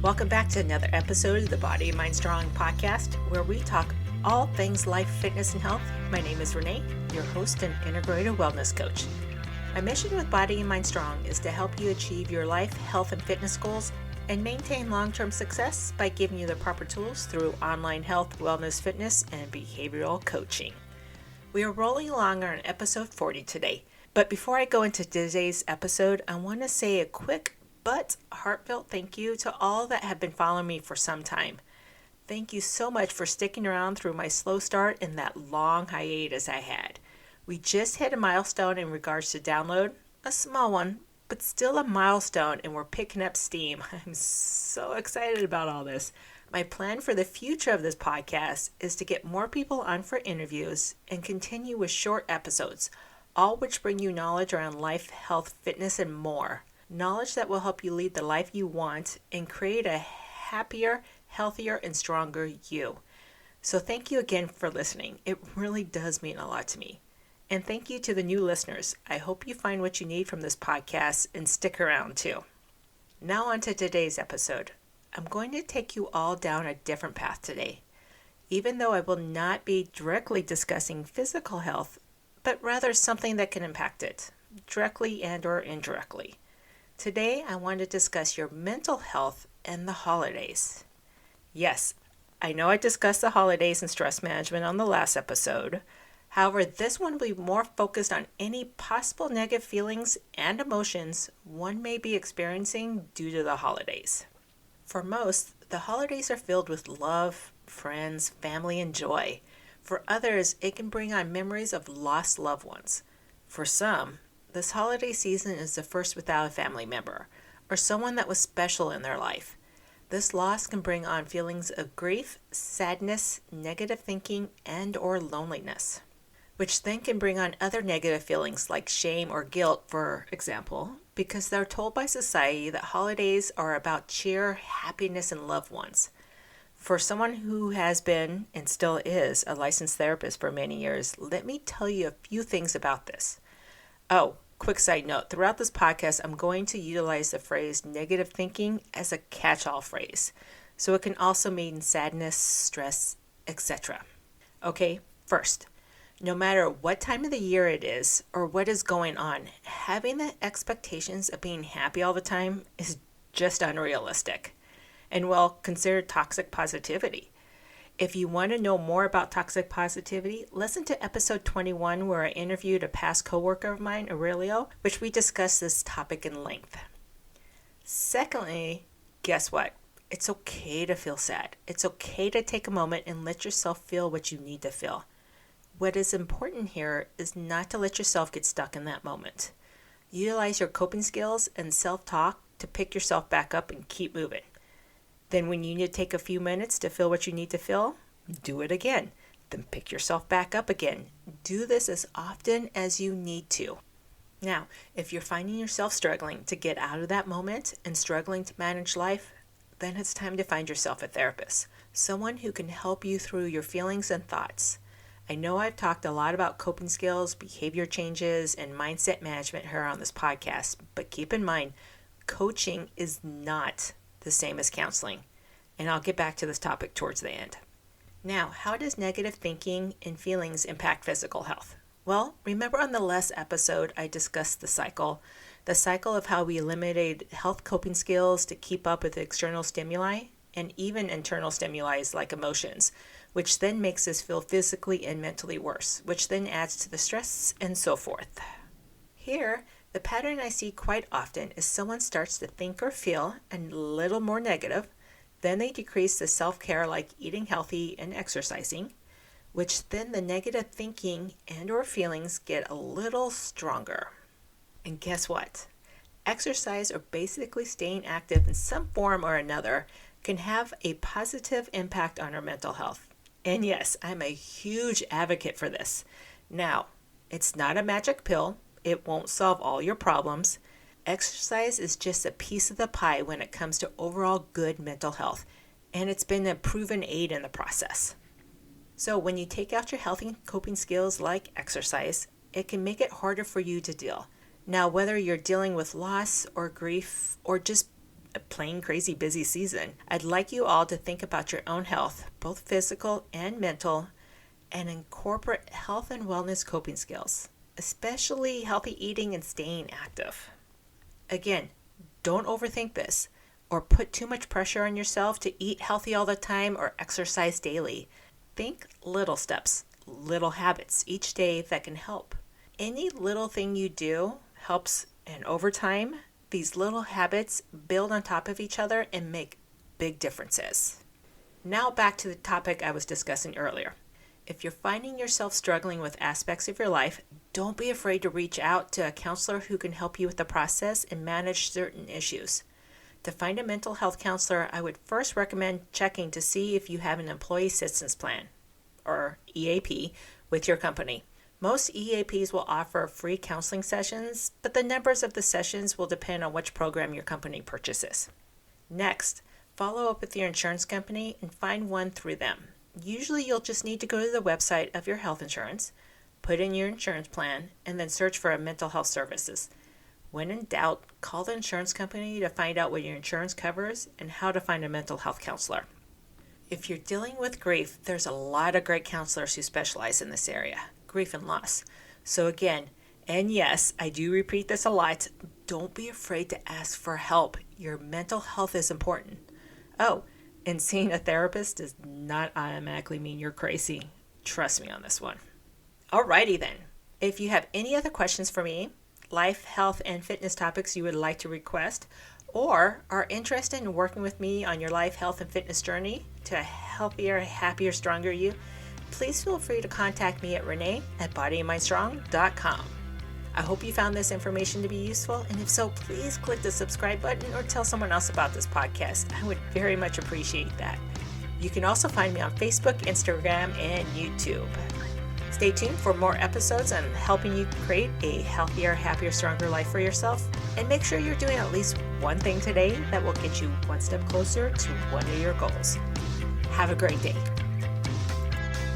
Welcome back to another episode of the Body, Mind, Strong podcast, where we talk all things life, fitness, and health. My name is Renee, your host and integrated wellness coach. My mission with Body and Mind Strong is to help you achieve your life, health, and fitness goals and maintain long-term success by giving you the proper tools through online health, wellness, fitness, and behavioral coaching. We are rolling along on episode 40 today. But before I go into today's episode, I want to say a quick but heartfelt thank you to all that have been following me for some time. Thank you so much for sticking around through my slow start and that long hiatus I had. We just hit a milestone in regards to download, a small one, but still a milestone, and we're picking up steam. I'm so excited about all this. My plan for the future of this podcast is to get more people on for interviews and continue with short episodes, all which bring you knowledge around life, health, fitness, and more. Knowledge that will help you lead the life you want and create a happier, healthier, and stronger you. So thank you again for listening. It really does mean a lot to me. And thank you to the new listeners. I hope you find what you need from this podcast and stick around too. Now on to today's episode. I'm going to take you all down a different path today. Even though I will not be directly discussing physical health, but rather something that can impact it, directly and or indirectly. Today, I want to discuss your mental health and the holidays. Yes, I know I discussed the holidays and stress management on the last episode. However, this one will be more focused on any possible negative feelings and emotions one may be experiencing due to the holidays. For most, the holidays are filled with love, friends, family, and joy. For others, it can bring on memories of lost loved ones. For some, this holiday season is the first without a family member or someone that was special in their life. This loss can bring on feelings of grief, sadness, negative thinking, and or loneliness, which then can bring on other negative feelings like shame or guilt, for example, because they're told by society that holidays are about cheer, happiness, and loved ones. For someone who has been and still is a licensed therapist for many years, let me tell you a few things about this. Oh, quick side note, throughout this podcast, I'm going to utilize the phrase negative thinking as a catch-all phrase. So it can also mean sadness, stress, etc. Okay, first, no matter what time of the year it is or what is going on, having the expectations of being happy all the time is just unrealistic and well considered toxic positivity. If you want to know more about toxic positivity, listen to episode 21 where I interviewed a past coworker of mine, Aurelio, which we discussed this topic in length. Secondly, guess what? It's okay to feel sad. It's okay to take a moment and let yourself feel what you need to feel. What is important here is not to let yourself get stuck in that moment. Utilize your coping skills and self-talk to pick yourself back up and keep moving. Then when you need to take a few minutes to feel what you need to feel, do it again. Then pick yourself back up again. Do this as often as you need to. Now, if you're finding yourself struggling to get out of that moment and struggling to manage life, then it's time to find yourself a therapist, someone who can help you through your feelings and thoughts. I know I've talked a lot about coping skills, behavior changes, and mindset management here on this podcast, but keep in mind, coaching is not the same as counseling, and I'll get back to this topic towards the end. Now, how does negative thinking and feelings impact physical health? Well, remember on the last episode I discussed the cycle of how we eliminated health coping skills to keep up with external stimuli and even internal stimuli like emotions, which then makes us feel physically and mentally worse, which then adds to the stress and so forth. Here, the pattern I see quite often is someone starts to think or feel a little more negative, then they decrease the self-care like eating healthy and exercising, which then the negative thinking and or feelings get a little stronger. And guess what? Exercise or basically staying active in some form or another can have a positive impact on our mental health. And yes, I'm a huge advocate for this. Now, it's not a magic pill. It won't solve all your problems. Exercise is just a piece of the pie when it comes to overall good mental health, and it's been a proven aid in the process. So when you take out your healthy coping skills like exercise, it can make it harder for you to deal. Now, whether you're dealing with loss or grief or just a plain crazy busy season. I'd like you all to think about your own health, both physical and mental, and incorporate health and wellness coping skills, especially healthy eating and staying active. Again, don't overthink this or put too much pressure on yourself to eat healthy all the time or exercise daily. Think little steps, little habits each day that can help. Any little thing you do helps, and over time, these little habits build on top of each other and make big differences. Now back to the topic I was discussing earlier. If you're finding yourself struggling with aspects of your life, don't be afraid to reach out to a counselor who can help you with the process and manage certain issues. To find a mental health counselor, I would first recommend checking to see if you have an employee assistance plan, or EAP, with your company. Most EAPs will offer free counseling sessions, but the numbers of the sessions will depend on which program your company purchases. Next, follow up with your insurance company and find one through them. Usually you'll just need to go to the website of your health insurance, put in your insurance plan, and then search for mental health services. When in doubt, call the insurance company to find out what your insurance covers and how to find a mental health counselor. If you're dealing with grief, there's a lot of great counselors who specialize in this area, grief and loss. So again, and yes, I do repeat this a lot, don't be afraid to ask for help. Your mental health is important. Oh, and seeing a therapist does not automatically mean you're crazy. Trust me on this one. Alrighty then. If you have any other questions for me, life, health, and fitness topics you would like to request, or are interested in working with me on your life, health, and fitness journey to a healthier, happier, stronger you, please feel free to contact me at Renee@bodyandmindstrong.com. I hope you found this information to be useful, and if so, please click the subscribe button or tell someone else about this podcast. I would very much appreciate that. You can also find me on Facebook, Instagram, and YouTube. Stay tuned for more episodes on helping you create a healthier, happier, stronger life for yourself, and make sure you're doing at least one thing today that will get you one step closer to one of your goals. Have a great day.